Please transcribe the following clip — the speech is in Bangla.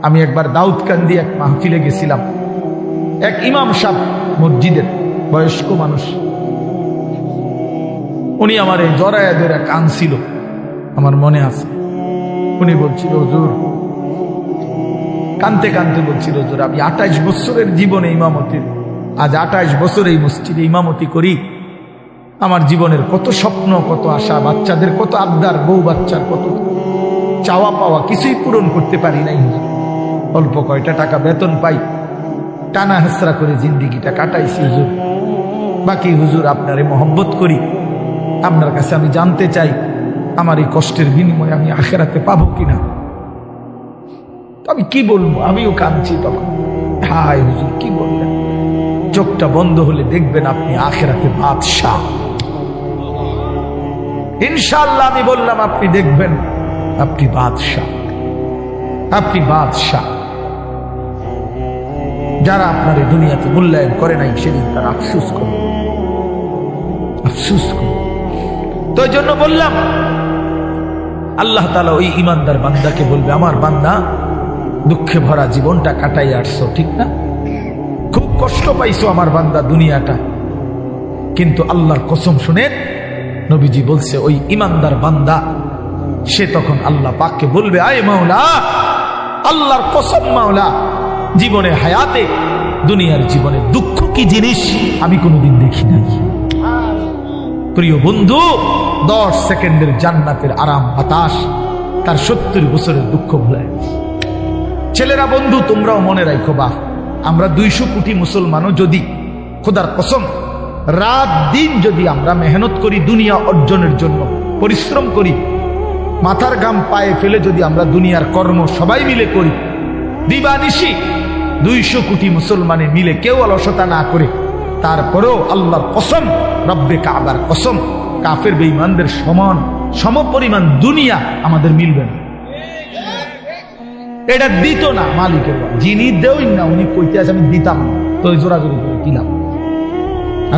আমি একবার দাউদকান্দি এক মাহফিলে গেছিলাম, এক ইমাম সাহেব মসজিদের বয়স্ক মানুষ, উনি আমার এই জড়ায়া ধরে কাঁদছিল, আমার মনে আছে। উনি বলছিল, হুজুর, কানতে কানতে বলছিল, হুজুর আমি 28 বছরের জীবনে ইমামতি, আজ 28 বছর এই মসজিদে ইমামতি করি। আমার জীবনের কত স্বপ্ন, কত আশা, বাচ্চাদের কত আবদার, বউ বাচ্চার কত চাওয়া পাওয়া, কিছুই পূরণ করতে পারি নাই। অল্প কয়টা টাকা বেতন পাই, টানা হেসরা করে জিন্দিগিটা কাটাইছি হুজুর। বাকি হুজুর আপনারে মহব্বত করি, আপনার কাছে আমি জানতে চাই আমার এই কষ্টের বিনিময়ে আমি আখেরাতে পাবো কিনা। তো আমি কি বলবো, আমিও কাঁদছি তখন। হায় হুজুর, কি বললেন? চোখটা বন্ধ হলে দেখবেন আপনি আখেরাতে বাদশাহ। ইনশাআল্লাহ আমি বললাম, আপনি দেখবেন আপনি বাদশাহ, আপনি বাদশাহ। যারা আপনার এই দুনিয়াতে মূল্যায়ন করে নাই, সেদিন তার আফসোস করবে, আফসোস করবে। তো এই জন্য বললাম, আল্লাহ তাআলা ওই ইমানদার বান্দাকে বলবে, আমার বান্দা দুঃখে ভরা জীবনটা কাটাই আসছো, ঠিক না? খুব কষ্ট পাইছো আমার বান্দা দুনিয়াটা, কিন্তু আল্লাহর কসম শুনে নবীজি বলছে, ওই ইমানদার বান্দা সে তখন আল্লাহ পাককে বলবে, আয় মাওলা, আল্লাহর কসম মাওলা, জীবনে হায়াতে দুনিয়ার জীবনে দুঃখ কি জিনিস আমি কোনোদিন দেখি নাই। প্রিয় বন্ধু, 10 সেকেন্ডের জান্নাতের আরাম বাতাস তার 70 বছরের দুঃখ ভুলায়। ছেলেরা বন্ধু, তোমরাও মনে রাখো, বা আমরা 200 কোটি মুসলমানও যদি খোদার কসম রাত দিন যদি আমরা মেহনত করি, দুনিয়া অর্জনের জন্য পরিশ্রম করি, মাথার ঘাম পায়ে ফেলে যদি আমরা দুনিয়ার কর্ম সবাই মিলে করি, দিবানিশি 200 কোটি মুসলমানে মিলে কেউ অলসতা না করে, তারপরেও আল্লাহর কসম, রব্বে কাবার কসম, কাফের বেঈমানদের সমান সমপরিমাণ দুনিয়া আমাদের মিলবে না। এটা দিত না মালিকের, যিনি দেওই না উনি কইতে আছে আমি দিতাম, তো জোরাজোরি করে দিলাম।